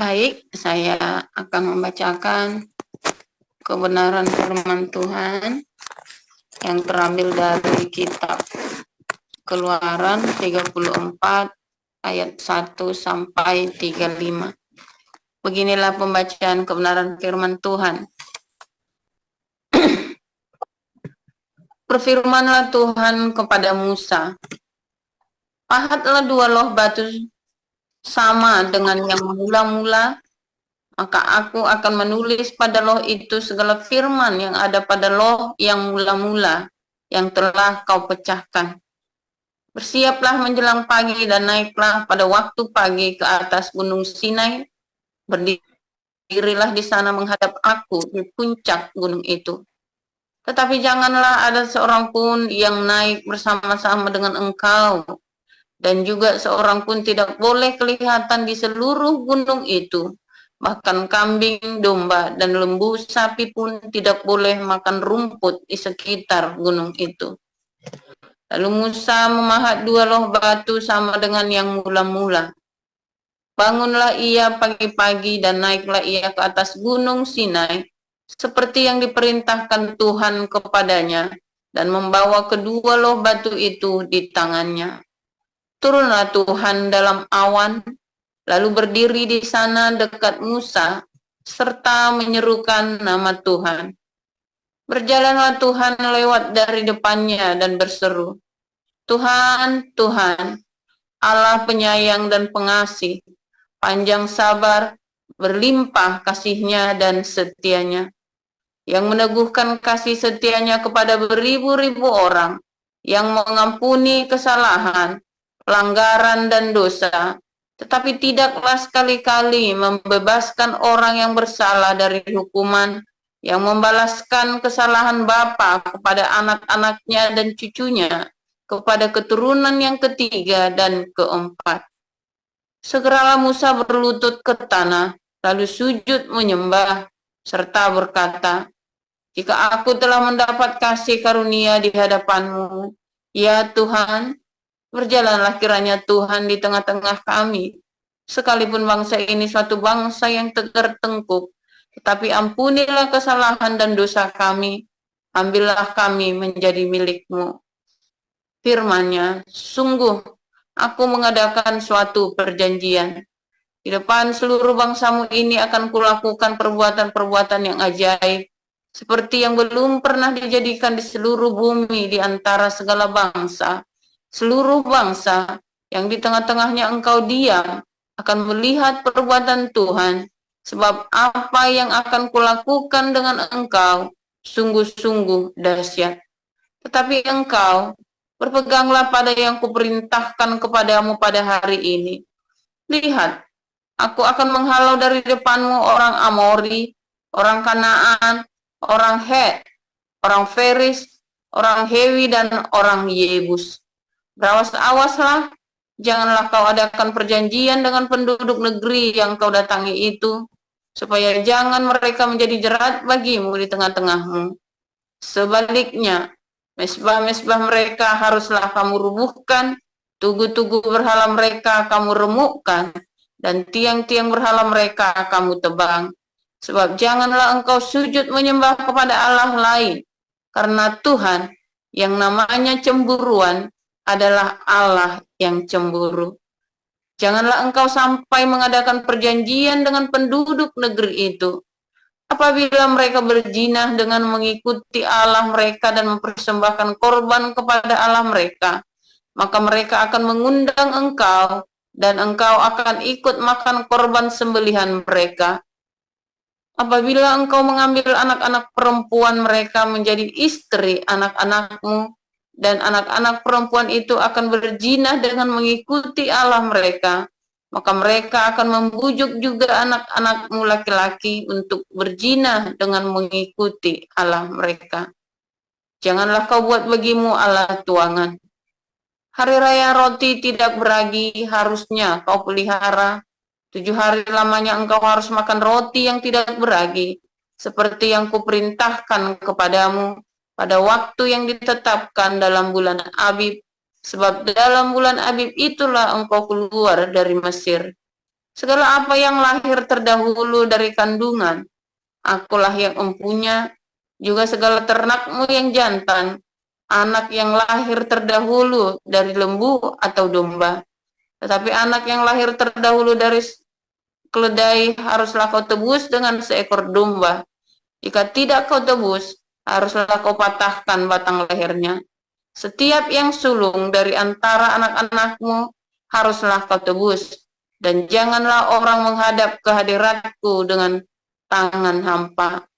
Baik, saya akan membacakan kebenaran firman Tuhan yang terambil dari kitab Keluaran 34 ayat 1 sampai 35. Beginilah pembacaan kebenaran firman Tuhan. Berfirmanlah Tuhan kepada Musa, pahatlah 2 loh batu sama dengan yang mula-mula, maka aku akan menulis pada loh itu segala firman yang ada pada loh yang mula-mula yang telah kau pecahkan. Bersiaplah menjelang pagi dan naiklah pada waktu pagi ke atas gunung Sinai, berdirilah di sana menghadap aku di puncak gunung itu. Tetapi janganlah ada seorang pun yang naik bersama-sama dengan engkau, dan juga seorang pun tidak boleh kelihatan di seluruh gunung itu. Bahkan kambing, domba, dan lembu sapi pun tidak boleh makan rumput di sekitar gunung itu. Lalu Musa memahat 2 loh batu sama dengan yang mula-mula. Bangunlah ia pagi-pagi dan naiklah ia ke atas gunung Sinai, seperti yang diperintahkan Tuhan kepadanya, dan membawa kedua loh batu itu di tangannya. Turunlah Tuhan dalam awan, lalu berdiri di sana dekat Musa, serta menyerukan nama Tuhan. Berjalanlah Tuhan lewat dari depannya dan berseru, Tuhan, Tuhan, Allah penyayang dan pengasih, panjang sabar, berlimpah kasihnya dan setianya, yang meneguhkan kasih setianya kepada beribu-ribu orang, yang mengampuni kesalahan, pelanggaran dan dosa, tetapi tidaklah sekali-kali membebaskan orang yang bersalah dari hukuman, yang membalaskan kesalahan bapa kepada anak-anaknya dan cucunya, kepada keturunan yang ketiga dan keempat. Segeralah Musa berlutut ke tanah, lalu sujud menyembah, serta berkata, jika aku telah mendapat kasih karunia di hadapanmu, ya Tuhan, berjalanlah kiranya Tuhan di tengah-tengah kami, sekalipun bangsa ini suatu bangsa yang tertengkuk, tetapi ampunilah kesalahan dan dosa kami, ambillah kami menjadi milik-Mu. Firman-Nya, sungguh aku mengadakan suatu perjanjian. Di depan seluruh bangsamu ini akan kulakukan perbuatan-perbuatan yang ajaib, seperti yang belum pernah dijadikan di seluruh bumi di antara segala bangsa. Seluruh bangsa yang di tengah-tengahnya engkau diam akan melihat perbuatan Tuhan, sebab apa yang akan kulakukan dengan engkau sungguh-sungguh dahsyat. Tetapi engkau berpeganglah pada yang kuperintahkan kepadamu pada hari ini. Lihat, aku akan menghalau dari depanmu orang Amori, orang Kanaan, orang Het, orang Feris, orang Hewi, dan orang Yebus. Berawas-awaslah, janganlah kau adakan perjanjian dengan penduduk negeri yang kau datangi itu, supaya jangan mereka menjadi jerat bagimu di tengah-tengahmu. Sebaliknya, mesbah-mesbah mereka haruslah kamu rubuhkan, tugu-tugu berhala mereka kamu remukkan, dan tiang-tiang berhala mereka kamu tebang. Sebab janganlah engkau sujud menyembah kepada Allah lain, karena Tuhan yang namanya cemburuan adalah Allah yang cemburu. Janganlah engkau sampai mengadakan perjanjian dengan penduduk negeri itu. Apabila mereka berzina dengan mengikuti Allah mereka dan mempersembahkan korban kepada Allah mereka, maka mereka akan mengundang engkau, dan engkau akan ikut makan korban sembelihan mereka. Apabila engkau mengambil anak-anak perempuan mereka menjadi istri anak-anakmu, dan anak-anak perempuan itu akan berzina dengan mengikuti Allah mereka, maka mereka akan membujuk juga anak-anakmu laki-laki untuk berzina dengan mengikuti Allah mereka. Janganlah kau buat bagimu Allah tuangan. Hari raya roti tidak beragi harusnya kau pelihara. 7 hari lamanya engkau harus makan roti yang tidak beragi, seperti yang kuperintahkan kepadamu pada waktu yang ditetapkan dalam bulan Abib, sebab dalam bulan Abib itulah engkau keluar dari Mesir. Segala apa yang lahir terdahulu dari kandungan, akulah yang empunya, juga segala ternakmu yang jantan, anak yang lahir terdahulu dari lembu atau domba. Tetapi anak yang lahir terdahulu dari keledai haruslah kau tebus dengan seekor domba. Jika tidak kau tebus, haruslah kau patahkan batang lehernya. Setiap yang sulung dari antara anak-anakmu haruslah kau tebus. Dan janganlah orang menghadap ke hadiratku dengan tangan hampa.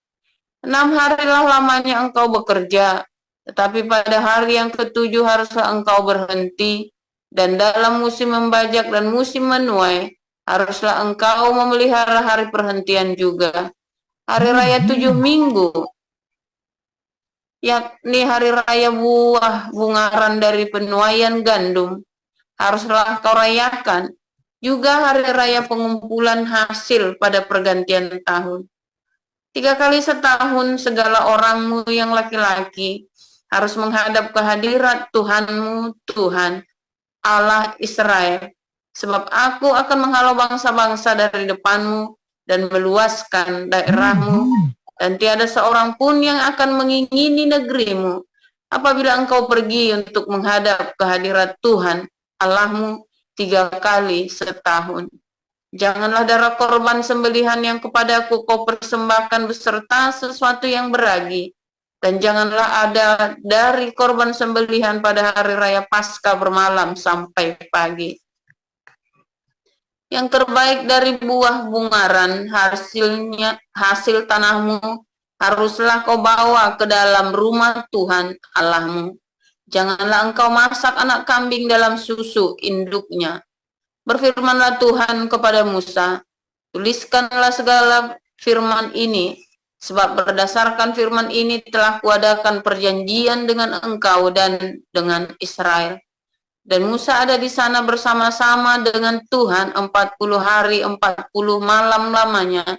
6 harilah lamanya engkau bekerja, tetapi pada hari yang ketujuh haruslah engkau berhenti, dan dalam musim membajak dan musim menuai, haruslah engkau memelihara hari perhentian juga. Hari raya 7 minggu, yakni hari raya buah bungaran dari penuaian gandum, haruslah kau rayakan, juga hari raya pengumpulan hasil pada pergantian tahun. 3 kali setahun segala orangmu yang laki-laki harus menghadap ke hadirat Tuhanmu, Tuhan, Allah Israel. Sebab aku akan menghalau bangsa-bangsa dari depanmu dan meluaskan daerahmu, dan tiada seorang pun yang akan mengingini negerimu apabila engkau pergi untuk menghadap ke hadirat Tuhan, Allahmu 3 kali setahun. Janganlah darah korban sembelihan yang kepadaku kau persembahkan beserta sesuatu yang beragi. Dan janganlah ada dari korban sembelihan pada hari raya Paskah bermalam sampai pagi. Yang terbaik dari buah bungaran hasil tanahmu haruslah kau bawa ke dalam rumah Tuhan Allahmu. Janganlah engkau masak anak kambing dalam susu induknya. Berfirmanlah Tuhan kepada Musa, tuliskanlah segala firman ini, sebab berdasarkan firman ini telah kuadakan perjanjian dengan engkau dan dengan Israel. Dan Musa ada di sana bersama-sama dengan Tuhan 40 hari 40 malam lamanya,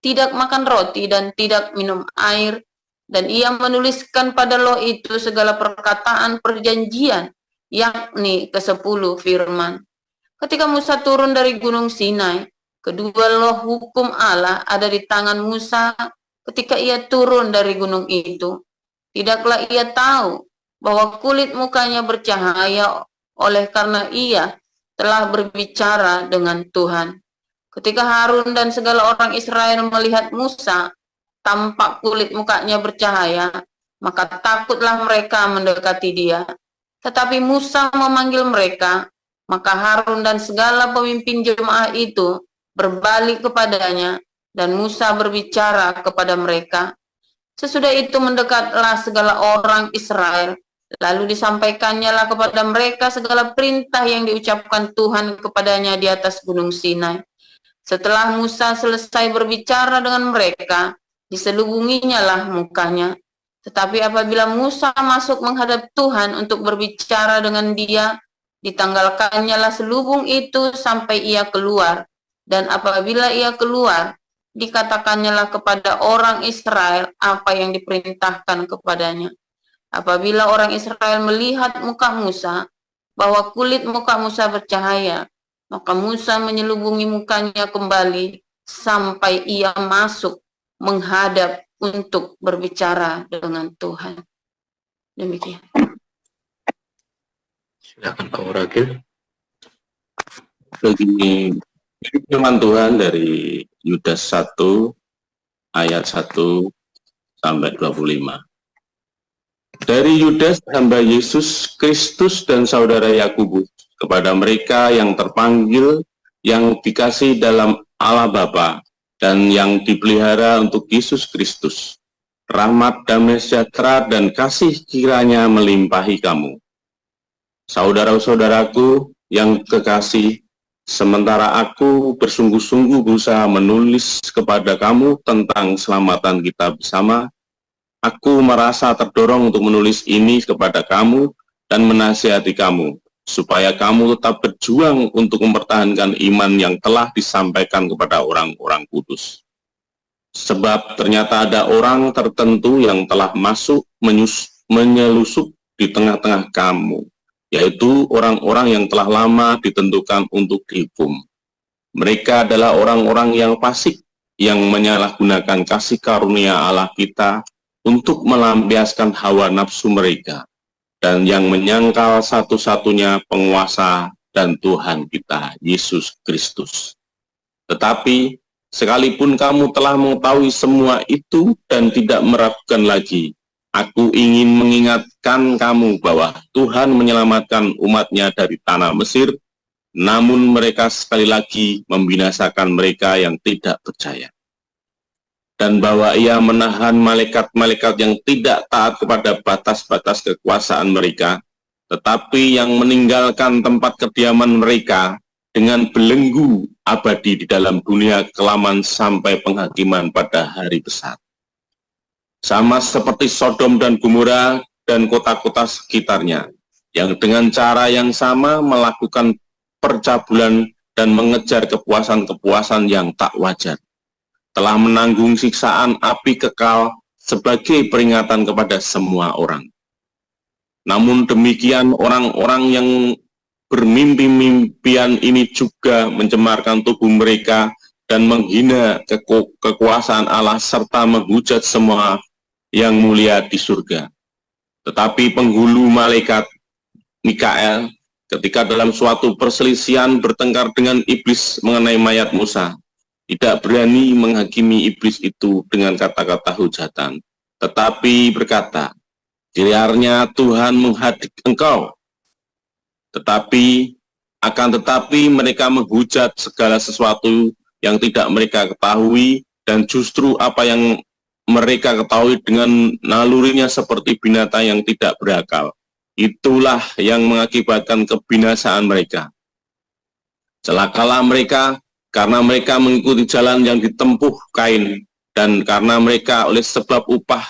tidak makan roti dan tidak minum air, dan ia menuliskan pada loh itu segala perkataan perjanjian, yakni ke-10 firman. Ketika Musa turun dari gunung Sinai, kedua loh hukum Allah ada di tangan Musa ketika ia turun dari gunung itu. Tidaklah ia tahu bahwa kulit mukanya bercahaya oleh karena ia telah berbicara dengan Tuhan. Ketika Harun dan segala orang Israel melihat Musa, tampak kulit mukanya bercahaya, maka takutlah mereka mendekati dia. Tetapi Musa memanggil mereka, maka Harun dan segala pemimpin jemaah itu berbalik kepadanya, dan Musa berbicara kepada mereka. Sesudah itu mendekatlah segala orang Israel, lalu disampaikannya lah kepada mereka segala perintah yang diucapkan Tuhan kepadanya di atas gunung Sinai. Setelah Musa selesai berbicara dengan mereka, diselubunginya lah mukanya. Tetapi apabila Musa masuk menghadap Tuhan untuk berbicara dengan dia, ditanggalkannya lah selubung itu sampai ia keluar. Dan apabila ia keluar, dikatakannya lah kepada orang Israel apa yang diperintahkan kepadanya. Apabila orang Israel melihat muka Musa, bahwa kulit muka Musa bercahaya, maka Musa menyelubungi mukanya kembali sampai ia masuk menghadap untuk berbicara dengan Tuhan. Demikian. Silakan Pak Wakil. Begini, firman Tuhan dari Yudas 1 ayat 1 sampai 25. Dari Yudas hamba Yesus Kristus dan saudara Yakubus, kepada mereka yang terpanggil, yang dikasih dalam Allah Bapa, dan yang dipelihara untuk Yesus Kristus. Rahmat, damai sejahtera, dan kasih kiranya melimpahi kamu. Saudara-saudaraku yang kekasih, sementara aku bersungguh-sungguh berusaha menulis kepada kamu tentang keselamatan kita bersama, aku merasa terdorong untuk menulis ini kepada kamu dan menasihati kamu, supaya kamu tetap berjuang untuk mempertahankan iman yang telah disampaikan kepada orang-orang kudus. Sebab ternyata ada orang tertentu yang telah masuk menyelusup di tengah-tengah kamu, yaitu orang-orang yang telah lama ditentukan untuk dihukum. Mereka adalah orang-orang yang fasik, yang menyalahgunakan kasih karunia Allah kita untuk melampiaskan hawa nafsu mereka, dan yang menyangkal satu-satunya penguasa dan Tuhan kita, Yesus Kristus. Tetapi, sekalipun kamu telah mengetahui semua itu dan tidak meragukan lagi, aku ingin mengingatkan kamu bahwa Tuhan menyelamatkan umatnya dari tanah Mesir, namun mereka sekali lagi membinasakan mereka yang tidak percaya. Dan bahwa ia menahan malaikat-malaikat yang tidak taat kepada batas-batas kekuasaan mereka, tetapi yang meninggalkan tempat kediaman mereka dengan belenggu abadi di dalam dunia kelaman sampai penghakiman pada hari besar. Sama seperti Sodom dan Gomora dan kota-kota sekitarnya, yang dengan cara yang sama melakukan percabulan dan mengejar kepuasan-kepuasan yang tak wajar, telah menanggung siksaan api kekal sebagai peringatan kepada semua orang. Namun demikian, orang-orang yang bermimpi-mimpian ini juga mencemarkan tubuh mereka dan menghina kekuasaan Allah serta menghujat semua yang mulia di surga. Tetapi penghulu malaikat Mikael ketika dalam suatu perselisihan bertengkar dengan iblis mengenai mayat Musa, tidak berani menghakimi iblis itu dengan kata-kata hujatan, tetapi berkata, "Kiranya Tuhan menghadik engkau." Tetapi mereka menghujat segala sesuatu yang tidak mereka ketahui, dan justru apa yang mereka ketahui dengan nalurinya seperti binatang yang tidak berakal, itulah yang mengakibatkan kebinasaan mereka. Celakalah mereka, karena mereka mengikuti jalan yang ditempuh Kain, dan karena mereka oleh sebab upah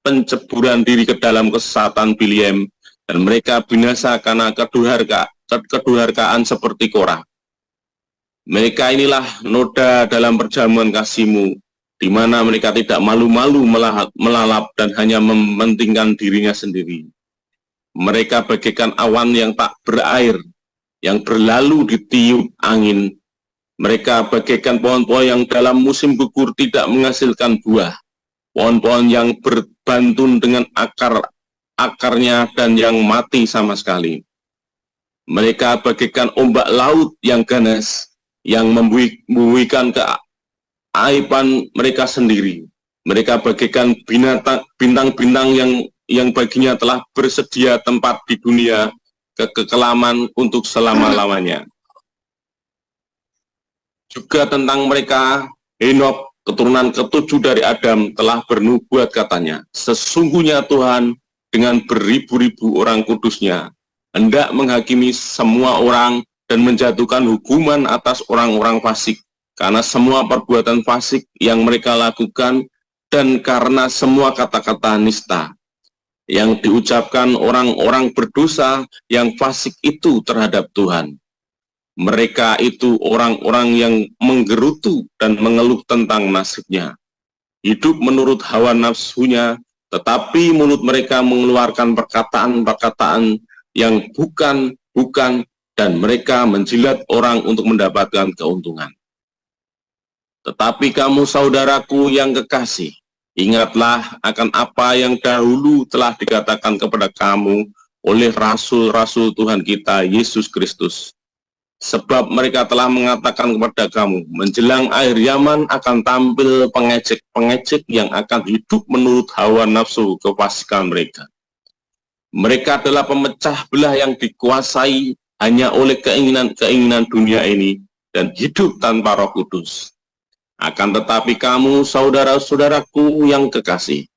penceburan diri ke dalam kesesatan Biliam, dan mereka binasa karena kedurhakaan seperti Korah. Mereka inilah noda dalam perjamuan kasih-Mu, di mana mereka tidak malu-malu melalap dan hanya mementingkan dirinya sendiri. Mereka bagaikan awan yang tak berair, yang berlalu ditiup angin. Mereka bagaikan pohon-pohon yang dalam musim gugur tidak menghasilkan buah, pohon-pohon yang berbantun dengan akarnya dan yang mati sama sekali. Mereka bagaikan ombak laut yang ganas, yang membuikan keaiban mereka sendiri. Mereka bagaikan bintang-bintang yang baginya telah bersedia tempat di dunia kekelaman untuk selama-lamanya. Juga tentang mereka, Henok, keturunan ketujuh dari Adam, telah bernubuat katanya, "Sesungguhnya Tuhan dengan beribu-ribu orang kudusnya hendak menghakimi semua orang dan menjatuhkan hukuman atas orang-orang fasik, karena semua perbuatan fasik yang mereka lakukan dan karena semua kata-kata nista yang diucapkan orang-orang berdosa yang fasik itu terhadap Tuhan. Mereka itu orang-orang yang menggerutu dan mengeluh tentang nasibnya, hidup menurut hawa nafsunya, tetapi mulut mereka mengeluarkan perkataan-perkataan yang bukan, dan mereka menjilat orang untuk mendapatkan keuntungan. Tetapi kamu saudaraku yang kekasih, ingatlah akan apa yang dahulu telah dikatakan kepada kamu oleh rasul-rasul Tuhan kita Yesus Kristus. Sebab mereka telah mengatakan kepada kamu, menjelang akhir zaman akan tampil pengecek-pengecek yang akan hidup menurut hawa nafsu kefasikan mereka. Mereka adalah pemecah belah yang dikuasai hanya oleh keinginan-keinginan dunia ini dan hidup tanpa Roh Kudus. Akan tetapi kamu, saudara-saudaraku yang kekasih,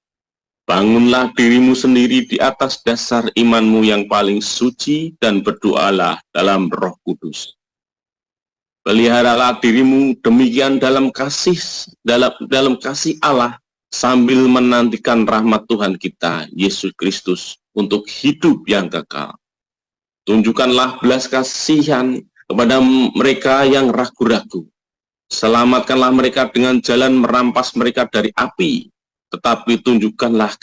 bangunlah dirimu sendiri di atas dasar imanmu yang paling suci dan berdoalah dalam Roh Kudus. Peliharalah dirimu demikian dalam kasih Allah, sambil menantikan rahmat Tuhan kita Yesus Kristus untuk hidup yang kekal. Tunjukkanlah belas kasihan kepada mereka yang ragu-ragu. Selamatkanlah mereka dengan jalan merampas mereka dari api, tetapi tunjukkanlah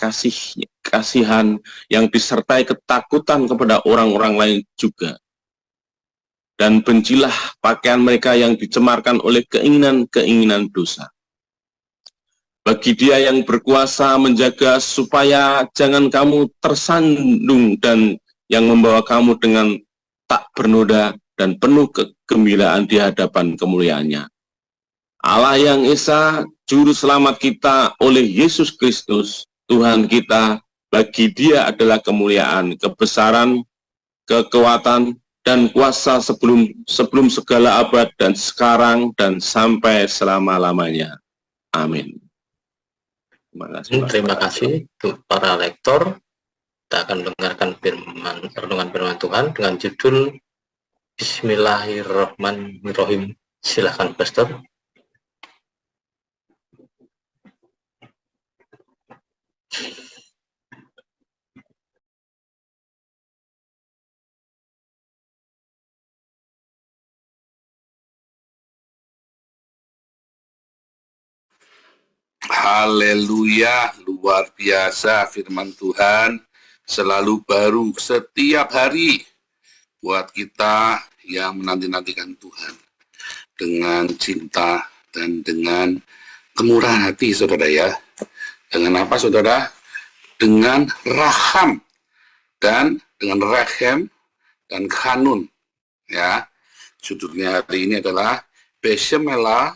kasihan yang disertai ketakutan kepada orang-orang lain juga. dan bencilah pakaian mereka yang dicemarkan oleh keinginan-keinginan dosa. Bagi Dia yang berkuasa menjaga supaya jangan kamu tersandung dan yang membawa kamu dengan tak bernoda dan penuh kegembiraan di hadapan kemuliaannya. Allah yang Esa, Juru Selamat kita oleh Yesus Kristus, Tuhan kita, bagi Dia adalah kemuliaan, kebesaran, kekuatan, dan kuasa sebelum segala abad dan sekarang dan sampai selama-lamanya. Amin. Terima kasih untuk para lektor. Kita akan mendengarkan renungan firman Tuhan dengan judul Bismillahirrahmanirrahim. Silakan, Pastor. Haleluya, luar biasa firman Tuhan, selalu baru setiap hari buat kita yang menanti-nantikan Tuhan dengan cinta dan dengan kemurahan hati, saudara ya. Dengan apa, saudara? Dengan raham dan dengan rehem dan kanun, ya. Judulnya hari ini adalah Besemela,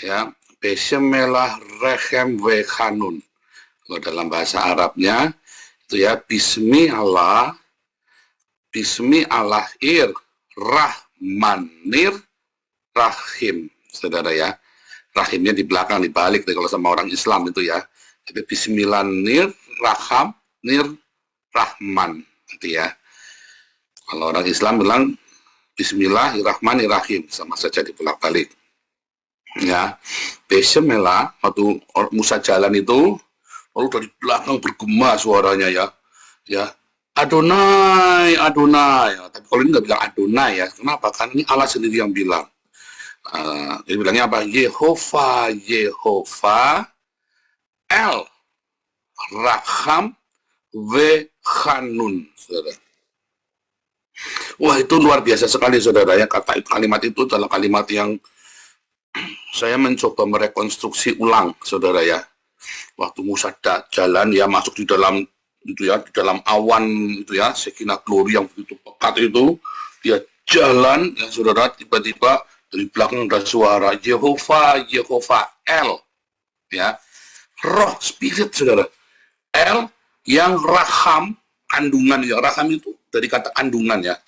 ya, Besemela rehem ve kanun. Kalau dalam bahasa Arabnya itu ya Bismi Allahir Rahmanir Rahim, saudara ya. Rahimnya di belakang, dibalik kalau sama orang Islam itu ya. Jadi Bismillahir Rahmanir Rahman, gitu ya. Kalau orang Islam bilang Bismillahirrahmanirrahim, sama saja dibalik-balik. Ya, Besemela, waktu Musa jalan itu, lalu dari belakang bergema suaranya ya, Adonai, Adonai. Tapi kalau ini nggak bilang Adonai ya, kenapa? Kan ini Allah sendiri yang bilang. Dia bilangnya apa? Yehova El Raham Ve Hanun, saudara. Wah, itu luar biasa sekali, saudara ya. Kalimat itu adalah kalimat yang saya mencoba merekonstruksi ulang, saudara ya. Waktu Musa jalan ya, masuk di dalam itu ya, di dalam awan itu ya, Shekinah glory yang begitu pekat itu, dia jalan ya, saudara, tiba-tiba dari belakang ada suara Yehova El, ya, roh spirit, saudara. El yang raham, kandungan ya, raham itu dari kata kandungan ya,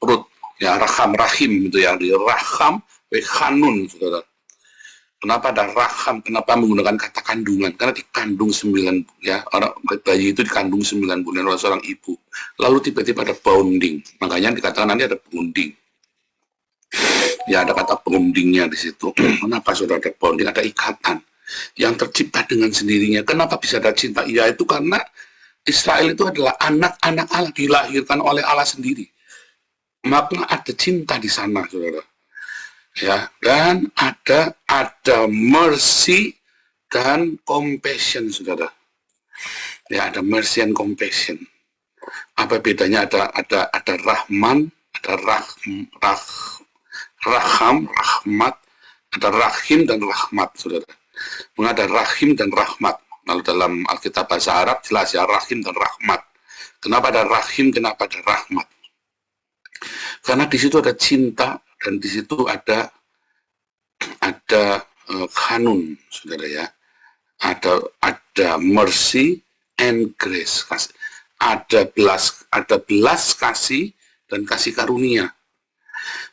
perut ya, rahim itu ya, di raham Hanun, saudara. Kenapa ada raham? Kenapa menggunakan kata kandungan? Karena dikandung 9 ya, orang bayi itu dikandung 9 bulan oleh seorang ibu. Lalu tiba-tiba ada bonding. Makanya dikatakan nanti ada bonding. Ya, ada kata bondingnya di situ. Kenapa saudara ada bonding? Ada ikatan yang tercipta dengan sendirinya. Kenapa bisa ada cinta? Ya, itu karena Israel itu adalah anak-anak Allah, dilahirkan oleh Allah sendiri. Maka ada cinta di sana, saudara. Ya, dan ada mercy dan compassion, saudara. Ya, ada mercy and compassion. Apa bedanya? Ada Rahman, ada Raham, Rahmat, ada Rahim dan Rahmat, saudara. Ada Rahim dan Rahmat. Lalu dalam Alkitab bahasa Arab jelas ya, Rahim dan Rahmat. Kenapa ada Rahim? Kenapa ada Rahmat? Karena di situ ada cinta dan di situ ada kanun, saudara ya. Ada mercy and grace. Ada belas kasih dan kasih karunia.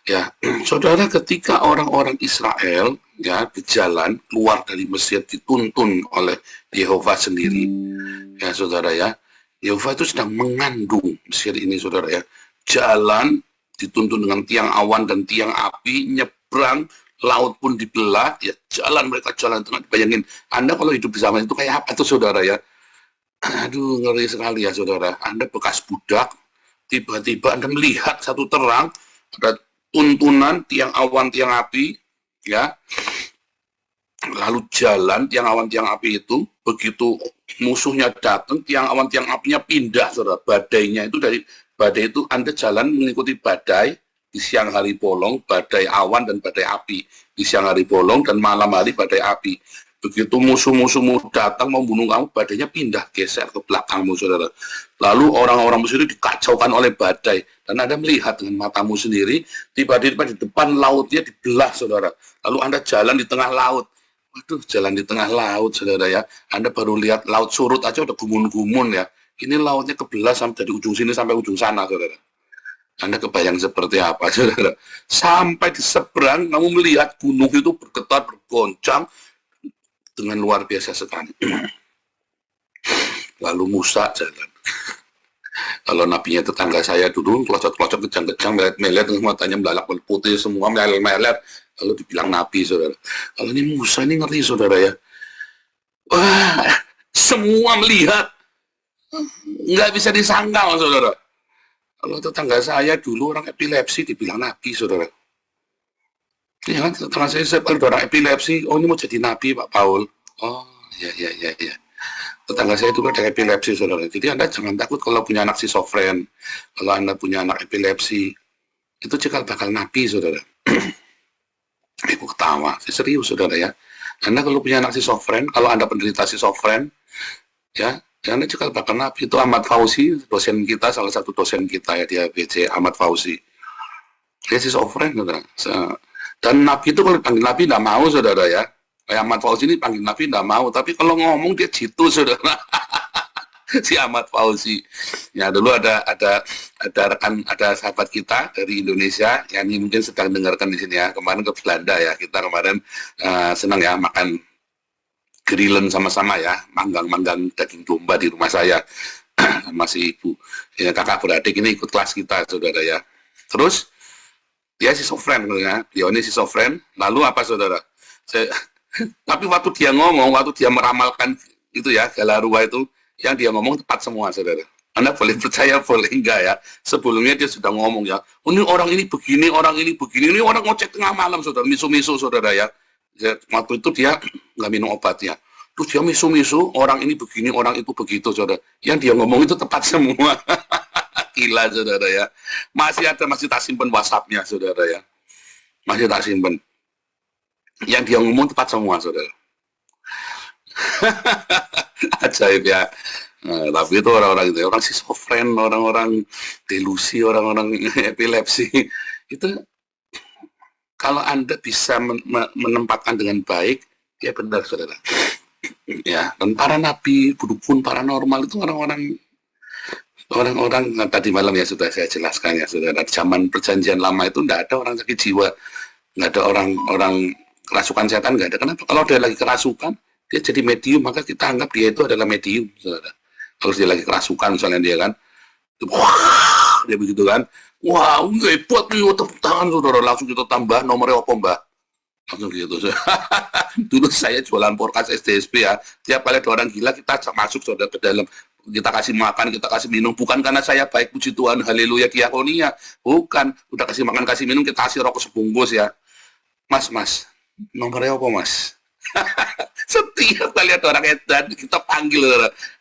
Ya, saudara, ketika orang-orang Israel ya berjalan keluar dari Mesir dituntun oleh Yehova sendiri, ya saudara ya, Yehova itu sedang mengandung Mesir ini, saudara ya. Jalan dituntun dengan tiang awan dan tiang api, nyebrang laut pun dibelah, ya jalan, mereka jalan tengah. Bayangin, Anda kalau hidup di zaman itu kayak apa tuh, saudara ya? Aduh, ngeri sekali ya, saudara. Anda bekas budak, tiba-tiba Anda melihat satu terang, ada tuntunan tiang awan, tiang api, ya. Lalu jalan tiang awan, tiang api itu, begitu musuhnya datang, tiang awan, tiang apinya pindah, saudara. Badainya itu dari Badai itu Anda jalan mengikuti badai, di siang hari bolong, badai awan, dan badai api. Di siang hari bolong, dan malam hari badai api. Begitu musuh-musuhmu datang membunuh kamu, badainya pindah, geser ke belakangmu, saudara. Lalu orang-orang musuh itu dikacaukan oleh badai. Dan Anda melihat dengan matamu sendiri, tiba-tiba di depan lautnya dibelah, saudara. Lalu Anda jalan di tengah laut. Waduh, jalan di tengah laut, saudara ya. Anda baru lihat laut surut aja udah gumun-gumun ya. Ini lautnya kebelah sampai dari ujung sini sampai ujung sana, saudara. Anda kebayang seperti apa, saudara? Sampai di seberang, kamu melihat gunung itu bergetar, bergoncang, dengan luar biasa sekali. Lalu Musa jalan. Kalau nabinya tetangga saya dulu, kelocot-kelocot, kejang-kejang, melet-melet, matanya melalak putih semua, melet-melet, lalu dibilang nabi, saudara. Kalau ini Musa, ini ngeri, saudara ya. Wah, semua melihat. Nggak bisa disangkal, saudara. Kalau tetangga saya dulu orang epilepsi, dibilang nabi, saudara. Ya kan, setelah saya kalau orang epilepsi, oh ini mau jadi nabi Pak Paul. Oh, ya. Tetangga saya itu ada epilepsi, saudara. Jadi Anda jangan takut kalau punya anak schizofren, kalau Anda punya anak epilepsi, itu cikal bakal nabi, saudara. Aku ketawa, serius, saudara ya. Anda kalau punya anak schizofren, kalau Anda penderita schizofren, ya Anda cikal bakal nabi. Itu Ahmad Fauzi, dosen kita, salah satu dosen kita ya di ABC, Ahmad Fauzi. Dia schizofren, saudara. Dan Nabi itu kalau panggil Nabi tidak mau, saudara ya. Kayak Ahmad Fauzi ini panggil Nabi tidak mau, tapi kalau ngomong dia jitu, saudara. Si Ahmad Fauzi. Ya dulu ada rekan, ada sahabat kita dari Indonesia yang mungkin sedang dengarkan di sini ya. Kemarin ke Belanda ya, kita kemarin senang ya makan grillen sama-sama ya, manggang daging domba di rumah saya sama si ibu. Ya, kakak beradik ini ikut kelas kita, saudara ya. Terus dia schizofren, ya. Dia ini schizofren. Lalu apa, saudara? Tapi waktu dia ngomong, waktu dia meramalkan itu ya, Galarua itu, yang dia ngomong tepat semua, saudara. Anda boleh percaya, boleh enggak ya. Sebelumnya dia sudah ngomong ya, oh, ini orang ini begini, ini orang ngocek tengah malam, saudara, misu-misu, saudara ya. Waktu itu dia nggak minum obatnya. Terus dia misu-misu, orang ini begini, orang itu begitu, saudara. Yang dia ngomong itu tepat semua. Gila, saudara ya. Masih tak simpen WhatsApp-nya, saudara ya. Masih tak simpen. Yang dia ngomong tepat semua, saudara. Ajaib ya. Nah, tapi itu orang-orang itu, orang schizofren, orang-orang delusi, orang-orang epilepsi. Itu kalau Anda bisa menempatkan dengan baik, ya benar, saudara. Ya, dan para nabi, dukun paranormal itu orang-orang tadi malam ya sudah saya jelaskan ya, saudara. Zaman perjanjian lama itu tidak ada orang sakit jiwa, nggak ada orang kerasukan setan, nggak ada. Kenapa? Kalau dia lagi kerasukan, dia jadi medium, maka kita anggap dia itu adalah medium, saudara. Kalau dia lagi kerasukan, misalnya dia kan, wah, dia begitu kan, wah, hebat nih, tepuk tangan, saudara. Langsung kita tambah nomornya apa, Mbak? Langsung gitu. Dulu saya jualan podcast SDSP ya, tiap kali ada orang gila kita ajak masuk, saudara, ke dalam. Kita kasih makan, kita kasih minum, bukan karena saya baik, puji Tuhan, haleluya, diakonia, bukan, udah kasih makan, kasih minum, kita kasih rokok sebungkus ya. Mas, nomornya apa, Mas? Setiap kali ada orang edan, kita panggil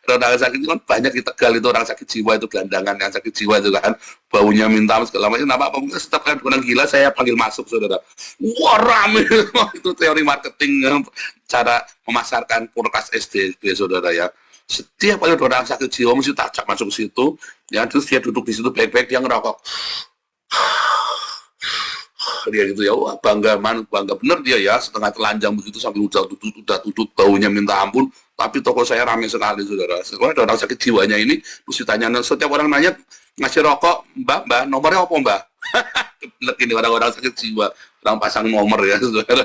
orang sakit, kan banyak di Tegal itu orang sakit jiwa, itu gelandangan yang sakit jiwa itu kan, baunya minta segala macam, apa setiap kali orang gila, saya panggil masuk, saudara. Wah, rame, itu teori marketing, cara memasarkan podcast SDSP, saudara ya. Setiap kali ada orang sakit jiwa mesti tajak masuk ke situ, ya, terus dia duduk di situ baik-baik, dia ngerokok, dia gitu ya, wah bangga bener dia ya, setengah telanjang begitu sambil udah tutut baunya minta ampun. Tapi toko saya ramai sekali, saudara. Setelah ada orang sakit jiwanya ini, terus ditanya, setiap orang nanya ngasih rokok, mbak, nomornya apa, mbak? Bener ini orang-orang sakit jiwa, orang pasang nomor ya, saudara.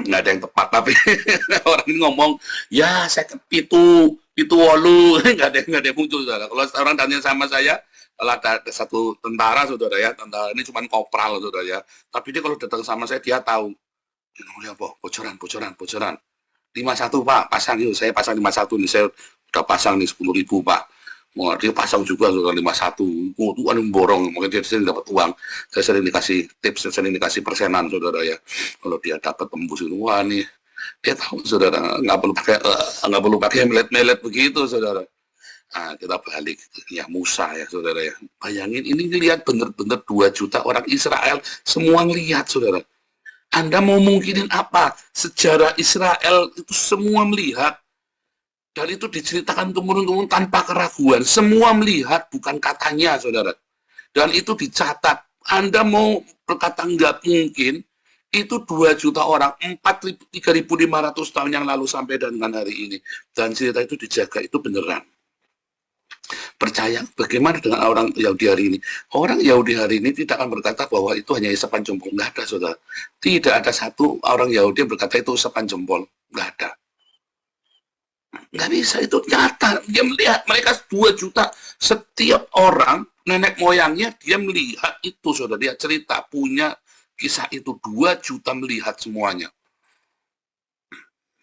Nggak ada yang tepat, tapi orang ini ngomong, ya saya itu walu, nggak ada yang muncul, saudara. Kalau orang tanya sama saya, kalau ada satu tentara, saudara ya, tentara ini cuma kopral, saudara ya, tapi dia kalau datang sama saya, dia tahu, ini apa, bocoran, 51 Pak, pasang yuk, saya pasang 51 nih, saya udah pasang nih 10.000 Pak. Wah, dia pasang juga saudara 51. Oh, tuan yang borong, mungkin dia sering dapat uang. Saya sering dikasih tips, saya sering dikasih persenan, saudara ya. Kalau dia dapat tembus itu, wah nih, dia tahu, saudara, nggak perlu pakai melet-melet begitu, saudara. Nah, kita balik ya Musa ya saudara ya. Bayangin ini lihat bener-bener 2 juta orang Israel semua ngelihat saudara. Anda mau mungkinin apa? Sejarah Israel itu semua melihat dan itu diceritakan temurun-temurun tanpa keraguan. Semua melihat bukan katanya saudara. Dan itu dicatat. Anda mau berkata nggak mungkin, itu 2 juta orang, 3.500 tahun yang lalu sampai dengan hari ini. Dan cerita itu dijaga, itu beneran. Percaya, bagaimana dengan orang Yahudi hari ini? Orang Yahudi hari ini tidak akan berkata bahwa itu hanya isapan jempol. Nggak ada, saudara. Tidak ada satu orang Yahudi yang berkata itu isapan jempol. Nggak ada. Nggak bisa, itu nyata. Dia melihat, mereka 2 juta. Setiap orang, nenek moyangnya, dia melihat itu, saudara. Dia cerita, punya kisah itu. 2 juta melihat semuanya.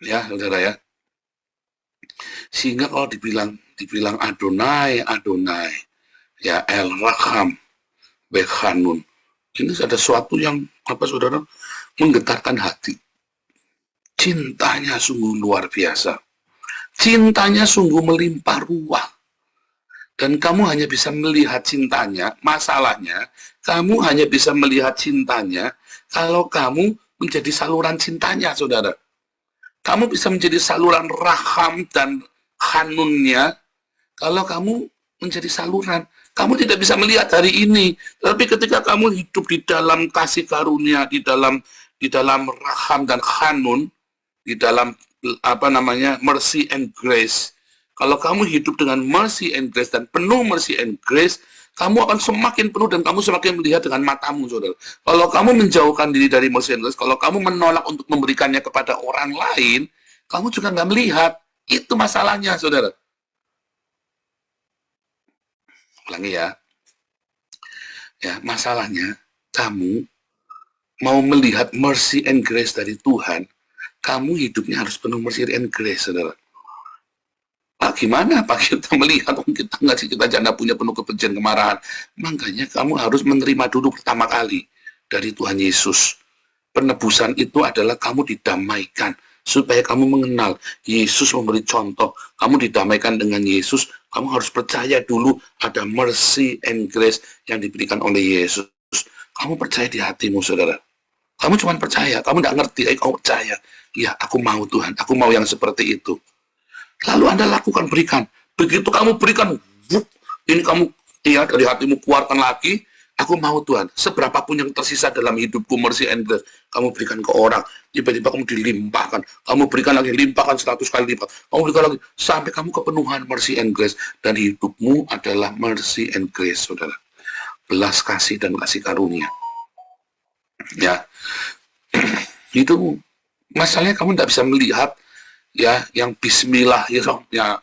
Ya, saudara ya. Sehingga kalau dibilang Adonai, Adonai, ya El Raham, Bekhanun, ini ada sesuatu yang apa saudara menggetarkan hati. Cintanya sungguh luar biasa, cintanya sungguh melimpah ruah, dan kamu hanya bisa melihat cintanya. Masalahnya, kamu hanya bisa melihat cintanya kalau kamu menjadi saluran cintanya, saudara. Kamu bisa menjadi saluran raham dan hanunnya kalau kamu menjadi saluran. Kamu tidak bisa melihat hari ini, tapi ketika kamu hidup di dalam kasih karunia, di dalam raham dan hanun, di dalam mercy and grace. Kalau kamu hidup dengan mercy and grace dan penuh mercy and grace, kamu akan semakin penuh dan kamu semakin melihat dengan matamu, saudara. Kalau kamu menjauhkan diri dari mercy and grace, kalau kamu menolak untuk memberikannya kepada orang lain, kamu juga nggak melihat. Itu masalahnya, saudara. Ulangi ya. Ya, masalahnya kamu mau melihat mercy and grace dari Tuhan, kamu hidupnya harus penuh mercy and grace, saudara. Pak, gimana Pak kita melihat kita nggak sih, kita jangan punya penuh kebencian, kemarahan. Makanya kamu harus menerima dulu pertama kali dari Tuhan Yesus. Penebusan itu adalah kamu didamaikan. Supaya kamu mengenal, Yesus memberi contoh, kamu didamaikan dengan Yesus, kamu harus percaya dulu ada mercy and grace yang diberikan oleh Yesus. Kamu percaya di hatimu, saudara. Kamu cuma percaya, kamu tidak ngerti, kamu percaya. Ya, aku mau Tuhan, aku mau yang seperti itu. Lalu Anda lakukan, berikan. Begitu kamu berikan, ini kamu ya dari hatimu keluarkan lagi, aku mau Tuhan. Seberapapun yang tersisa dalam hidupku, mercy and grace, kamu berikan ke orang. Tiba-tiba kamu dilimpahkan. Kamu berikan lagi, limpahkan 100 kali lipat. Kamu berikan lagi, sampai kamu kepenuhan mercy and grace. Dan hidupmu adalah mercy and grace, saudara. Belas kasih dan kasih karunia. Ya, itu masalahnya kamu tidak bisa melihat ya yang Bismillah ya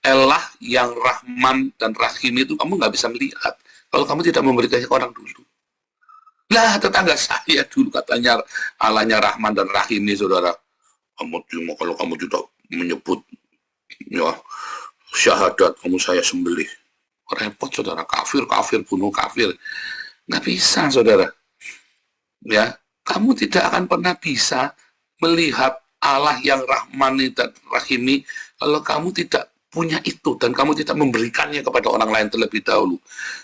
Allah yang Rahman dan Rahim itu kamu nggak bisa melihat kalau kamu tidak memberikannya ke orang dulu. Lah, tetangga saya dulu katanya Allahnya Rahman dan Rahim ini, saudara. Kalau kamu tidak menyebut ya syahadat, kamu saya sembelih. Repot, saudara. Kafir, bunuh kafir. Nggak bisa, saudara. Ya, kamu tidak akan pernah bisa melihat Allah yang Rahmani dan Rahimi kalau kamu tidak punya itu dan kamu tidak memberikannya kepada orang lain terlebih dahulu.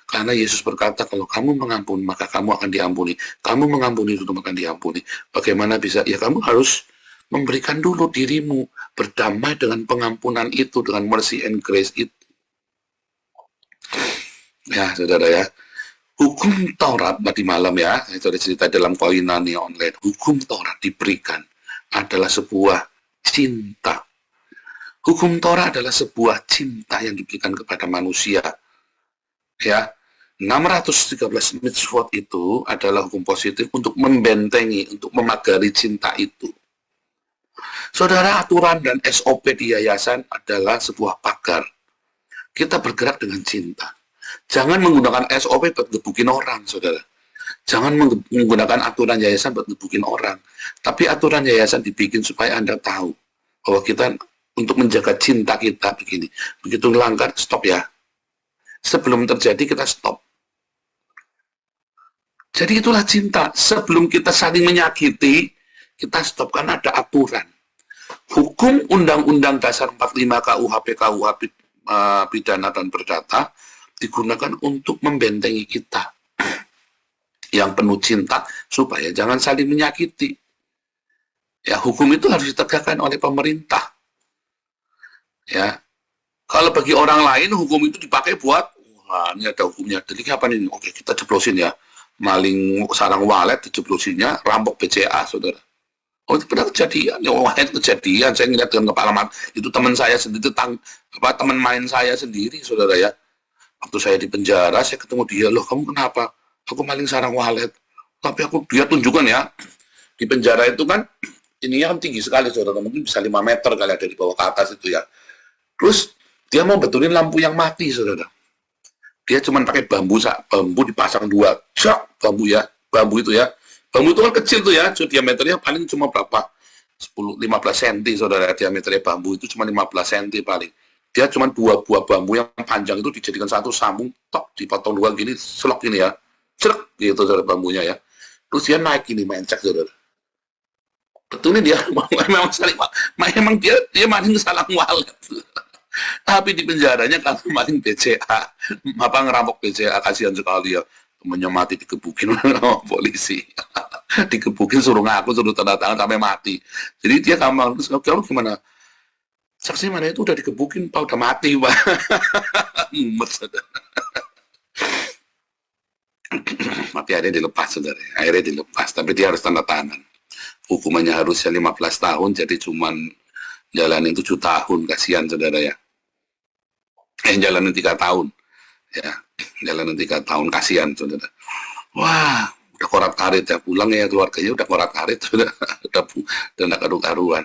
Karena Yesus berkata, kalau kamu mengampuni maka kamu akan diampuni. Kamu mengampuni itu akan diampuni. Bagaimana bisa? Ya kamu harus memberikan dulu dirimu, berdamai dengan pengampunan itu, dengan mercy and grace itu. Ya, saudara ya. Hukum Taurat tadi malam ya, itu ada cerita dalam Koinani online. Hukum Taurat diberikan adalah sebuah cinta. Hukum Taurat adalah sebuah cinta yang diberikan kepada manusia. Ya, 613 mitzvot itu adalah hukum positif untuk membentengi, untuk memagari cinta itu. Saudara, aturan dan SOP di yayasan adalah sebuah pagar. Kita bergerak dengan cinta. Jangan menggunakan SOP buat ngebukin orang, saudara. Jangan menggunakan aturan yayasan buat ngebukin orang. Tapi aturan yayasan dibikin supaya Anda tahu bahwa kita untuk menjaga cinta kita begini. Begitu melanggar, stop ya. Sebelum terjadi, kita stop. Jadi itulah cinta. Sebelum kita saling menyakiti, kita stop karena ada aturan. Hukum Undang-Undang Dasar 45 KUHP pidana dan perdata digunakan untuk membentengi kita yang penuh cinta supaya jangan saling menyakiti. Ya, hukum itu harus ditegakkan oleh pemerintah. Ya, kalau bagi orang lain hukum itu dipakai buat, wah ini ada hukumnya, deliknya apa nih? Oke, kita jeblosin ya, maling sarang walet dijeblosinnya, rampok BCA, saudara. Oh, itu pernah kejadian, ya, wah itu kejadian, saya ngeliat dengan kepala mata, itu teman saya sendiri, teman main saya sendiri, saudara ya. Waktu saya di penjara, saya ketemu dia, loh kamu kenapa? Aku maling sarang walet. Tapi dia tunjukkan ya, di penjara itu kan, ininya kan tinggi sekali, saudara, mungkin bisa 5 meter kali ada di bawah ke atas itu ya. Terus, dia mau betulin lampu yang mati, saudara. Dia cuma pakai bambu dipasang 2, bambu itu ya. Bambu itu kan kecil tuh ya, diameternya paling cuma berapa? 15 cm, saudara, diameternya bambu itu cuma 15 cm paling. Dia cuma 2 buah bambu yang panjang itu dijadikan satu sambung, tok, dipotong 2 gini, selok gini ya. Cerek, gitu saudara bambunya ya. Terus dia naik gini, mencek, saudara. Betulnya dia, memang dia maling salang walet. Tapi di penjaranya kalau maling BCA, ngerampok BCA, kasihan sekali ya. Temennya mati dikebukin sama polisi. Dikebukin suruh ngaku, suruh tanda tangan sampai mati. Jadi dia kamu gimana? Saksi mana itu udah dikebukin, Pak, udah mati, Pak. Mumet, saudara. Tapi akhirnya dilepas, saudara. Akhirnya dilepas, tapi dia harus tanda tangan. Hukumannya harusnya 15 tahun, jadi cuman jalanin 7 tahun, kasihan, saudara ya. Jalanin 3 tahun. Ya, jalanin 3 tahun, kasihan, saudara. Wah, udah korat-karit ya, pulang ya keluarganya udah korat-karit, udah nggak karu-karuan.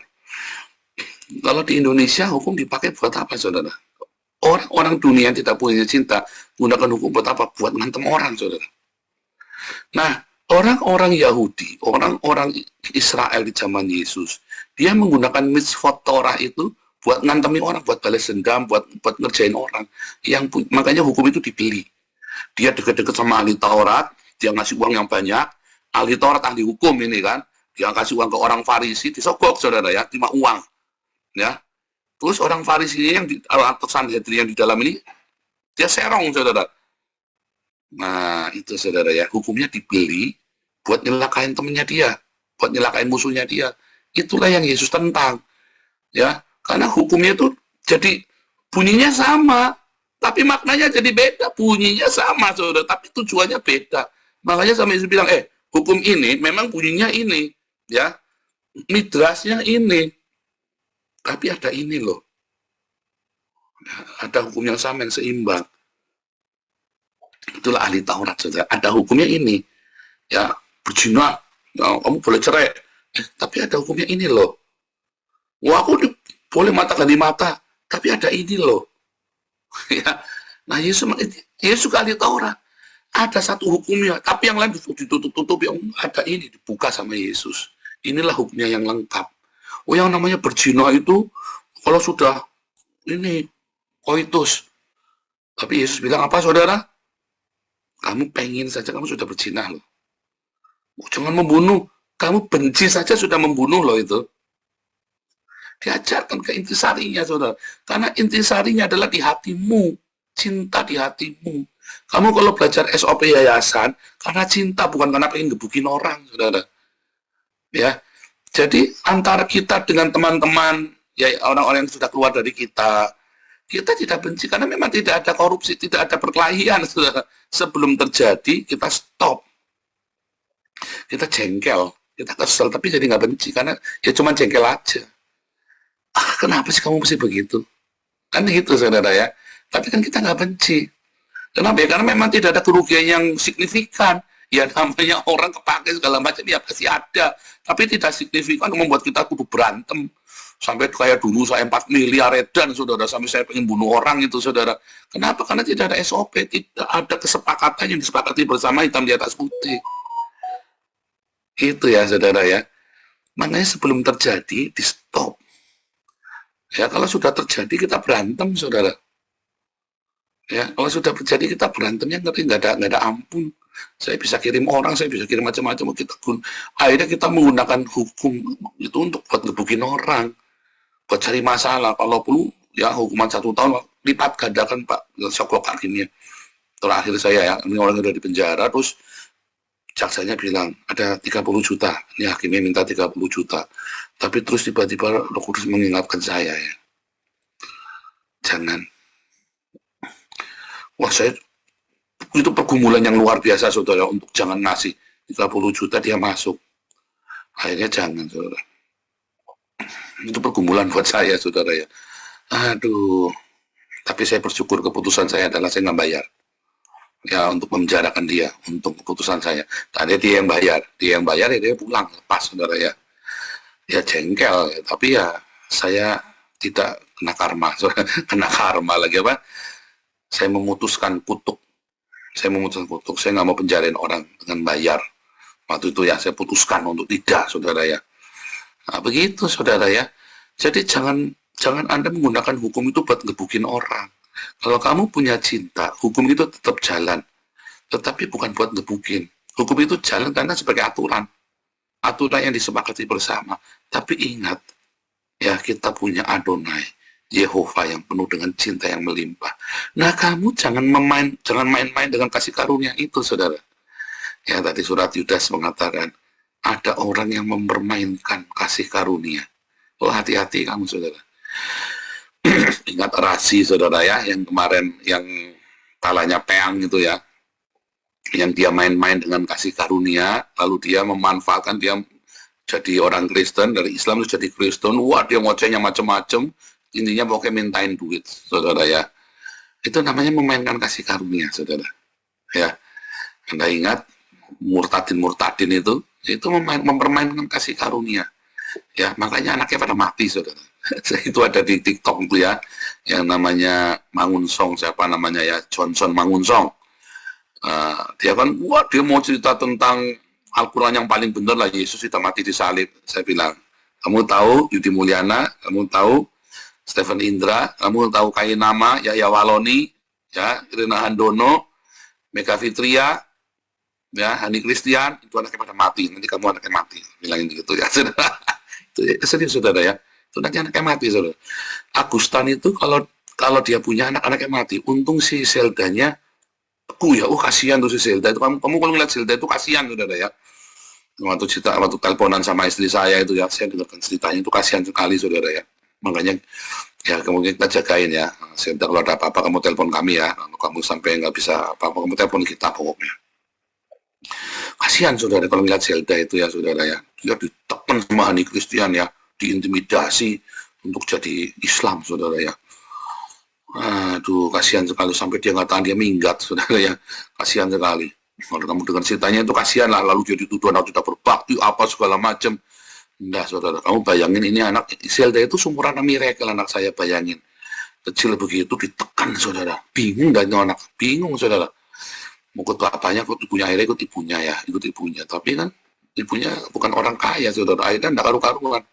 Kalau di Indonesia hukum dipakai buat apa, saudara? Orang dunia yang tidak punya cinta gunakan hukum buat apa? Buat ngantem orang, saudara. Nah, orang-orang Yahudi, orang-orang Israel di zaman Yesus, dia menggunakan mitzvot Torah itu buat ngantemi orang, buat balas dendam, buat ngerjain orang. Makanya hukum itu dibeli. Dia deket-deket sama ahli Taurat, dia ngasih uang yang banyak. Ahli Taurat, ahli hukum ini kan, dia kasih uang ke orang Farisi, disogok, saudara ya, terima uang. Ya, terus orang Farisi yang atau Sanhedrin yang di dalam ini dia serong, saudara. Nah itu, saudara ya, hukumnya dibeli buat nyelakain temennya dia, buat nyelakain musuhnya dia. Itulah yang Yesus tentang, ya, karena hukumnya itu jadi bunyinya sama, tapi maknanya jadi beda. Bunyinya sama, saudara, tapi tujuannya beda. Makanya sama Yesus bilang, hukum ini memang bunyinya ini, ya, midrasnya ini. Tapi ada ini loh, ada hukum yang sama, yang seimbang. Itulah ahli Taurat, saudara. Ada hukumnya ini, ya, berzina, ya, kamu boleh cerai. Tapi ada hukumnya ini loh. Wah, aku boleh mata ganti mata, tapi ada ini loh. Ya, nah Yesus juga ahli Taurat. Ada satu hukumnya, tapi yang lain ditutup-tutup, yang ada ini dibuka sama Yesus. Inilah hukumnya yang lengkap. Oh, yang namanya berzina itu kalau sudah ini koitus. Tapi Yesus bilang apa, saudara? Kamu pengen saja, kamu sudah berzina loh. Oh, jangan membunuh. Kamu benci saja sudah membunuh loh itu. Diajarkan ke intisarinya, saudara. Karena intisarinya adalah di hatimu. Cinta di hatimu. Kamu kalau belajar SOP yayasan, karena cinta, bukan karena pengen gebukin orang, saudara. Ya. Jadi antara kita dengan teman-teman, ya orang-orang yang sudah keluar dari kita tidak benci karena memang tidak ada korupsi, tidak ada perkelahian, saudara. Sebelum terjadi kita stop, kita jengkel, kita kesel, tapi jadi nggak benci karena ya cuma jengkel aja. Kenapa sih kamu mesti begitu? Kan gitu, saudara ya. Tapi kan kita nggak benci. Kenapa ya? Karena memang tidak ada kerugian yang signifikan. Ya namanya orang kepake segala macam ya pasti ada, tapi tidak signifikan membuat kita kudu berantem sampai kayak dulu saya 4 miliar edan, saudara, sampai saya pengen bunuh orang itu, saudara. Kenapa? Karena tidak ada SOP, tidak ada kesepakatan yang disepakati bersama, hitam di atas putih. Itu ya, saudara ya. Makanya sebelum terjadi di stop. Ya, kalau sudah terjadi kita berantem, saudara. Ya, kalau sudah terjadi kita berantemnya nggak ada ampun. Saya bisa kirim orang, saya bisa kirim macam-macam, akhirnya kita menggunakan hukum itu untuk buat ngebukin orang, buat cari masalah. Kalau perlu ya hukuman 1 tahun, lipat gandakan Pak, shock hakimnya. Terakhir saya ya, ini orang udah di penjara, terus jaksanya bilang ada 30 juta, ini hakimnya minta 30 juta, tapi terus tiba-tiba Roh Kudus mengingatkan saya ya, jangan. Wah, saya itu pergumulan yang luar biasa saudara, untuk jangan ngasih 30 juta dia masuk, akhirnya jangan saudara. Itu pergumulan buat saya saudara ya, aduh. Tapi saya bersyukur keputusan saya adalah saya nggak bayar ya untuk memenjarakan dia, untuk keputusan saya. Tadi dia yang bayar ya dia pulang lepas saudara ya. Ya jengkel ya, tapi ya saya tidak kena karma, saudara. Kena karma lagi apa? Saya memutuskan kutuk. Saya nggak mau penjarain orang dengan bayar. Waktu itu ya saya putuskan untuk tidak saudara ya. Nah, begitu saudara ya. Jadi jangan Anda menggunakan hukum itu buat ngebukin orang. Kalau kamu punya cinta, hukum itu tetap jalan. Tetapi bukan buat ngebukin. Hukum itu jalan karena sebagai aturan. Aturan yang disepakati bersama. Tapi ingat, ya kita punya Adonai, Yehova yang penuh dengan cinta yang melimpah. Nah kamu jangan main-main dengan kasih karunia itu saudara. Ya tadi surat Yudas mengatakan, ada orang yang mempermainkan kasih karunia. Oh hati-hati kamu saudara. Ingat Rasi saudara ya, yang kemarin yang talanya peang gitu ya, yang dia main-main dengan kasih karunia, lalu dia memanfaatkan, dia jadi orang Kristen, dari Islam itu jadi Kristen, wah dia ngocehnya macam-macam, intinya pokoknya mintain duit saudara ya. Itu namanya memainkan kasih karunia saudara ya. Anda ingat murtadin itu mempermainkan kasih karunia ya, makanya anaknya pada mati saudara. Itu ada di TikTok itu ya, yang namanya Mangunsong, siapa namanya ya, Johnson Mangunsong. Dia kan, wah dia mau cerita tentang Al-Quran yang paling benar lah, Yesus tidak mati disalib. Saya bilang, kamu tahu Yudi Mulyana, kamu tahu Stephen Indra, kamu tahu Kainama, Yahya Waloni, ya, Irina Handono, Mega Fitria, ya, Hani Christian, itu anaknya pada mati, nanti kamu anaknya mati, bilangin gitu ya, saudara. Itu serius saudara ya. Itu nanti anaknya mati saudara. Agustan itu kalau dia punya anaknya mati, untung si Zeldanya kasihan tuh si Zelda itu. Kamu kalau ngeliat Zelda itu kasihan saudara ya. Waktu teleponan sama istri saya itu ya, saya dengarkan ceritanya itu kasihan sekali saudara ya. Makanya ya kemudian kita jagain ya. Zelda kalau ada apa-apa kamu telepon kami ya. Kalau kamu sampai nggak bisa apa-apa kamu telepon kita pokoknya. Kasihan saudara kalau ngeliat Zelda itu ya saudara ya. Dia ditekan sama Hani Christian ya, diintimidasi untuk jadi Islam saudara ya. Aduh kasihan sekali, sampai dia nggak tahan, dia minggat saudara ya, kasihan sekali. Kalau kamu dengar ceritanya itu kasihan lah, lalu jadi tuduhan tidak berbakti apa segala macam. Nah saudara, kamu bayangin ini anak Zelda itu sumuran Miracle, anak saya bayangin kecil begitu ditekan saudara, bingung dan anak bingung saudara, mau ikut bapaknya, ikut ibunya, akhirnya ikut ibunya, tapi kan ibunya bukan orang kaya saudara, akhirnya tidak karu-karuan.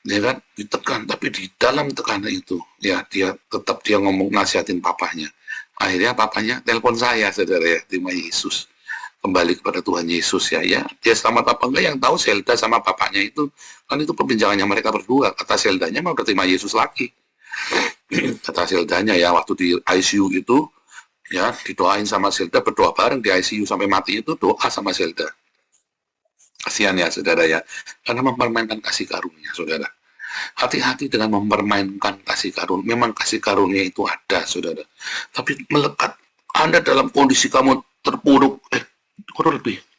Ya kan, ditekan, tapi di dalam tekanan itu ya dia ngomong nasihatin papanya. Akhirnya papanya telepon saya saudara ya, terima Yesus, kembali kepada Tuhan Yesus ya. Dia selamat apa enggak yang tahu Zelda sama papanya itu kan, itu perbincangannya mereka berdua. Kata Zeldanya mau terima Yesus lagi. Kata Zeldanya ya, waktu di ICU itu ya didoain sama Zelda, berdoa bareng di ICU sampai mati itu, doa sama Zelda. Kasihan ya saudara ya, karena mempermainkan kasih karunia saudara. Hati-hati dengan mempermainkan kasih karunia. Memang kasih karunia itu ada saudara, tapi melekat Anda dalam kondisi kamu terpuruk,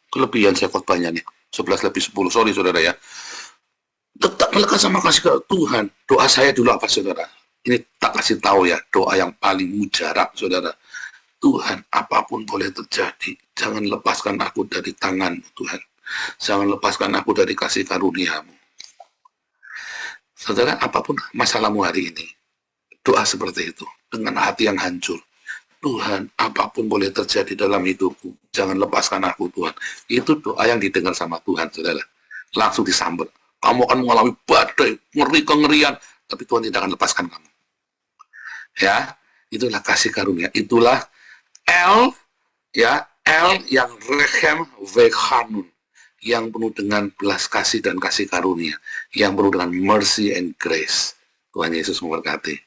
kelebihan saya khotbahnya nih 11:10, sorry saudara ya. Tetap melekat sama kasih Tuhan. Doa saya dulu apa saudara? Ini tak kasih tahu ya, doa yang paling mujarab saudara. Tuhan, apapun boleh terjadi, jangan lepaskan aku dari tangan Tuhan. Jangan lepaskan aku dari kasih karunia-Mu. Saudara, apapun masalahmu hari ini, doa seperti itu, dengan hati yang hancur. Tuhan, apapun boleh terjadi dalam hidupku, jangan lepaskan aku Tuhan. Itu doa yang didengar sama Tuhan, saudara. Langsung disambut. Kamu akan mengalami badai, kengerian, tapi Tuhan tidak akan lepaskan kamu. Ya, itulah kasih karunia. Itulah El yang Rechem Vechanun, yang penuh dengan belas kasih dan kasih karunia, yang penuh dengan mercy and grace. Tuhan Yesus memberkati.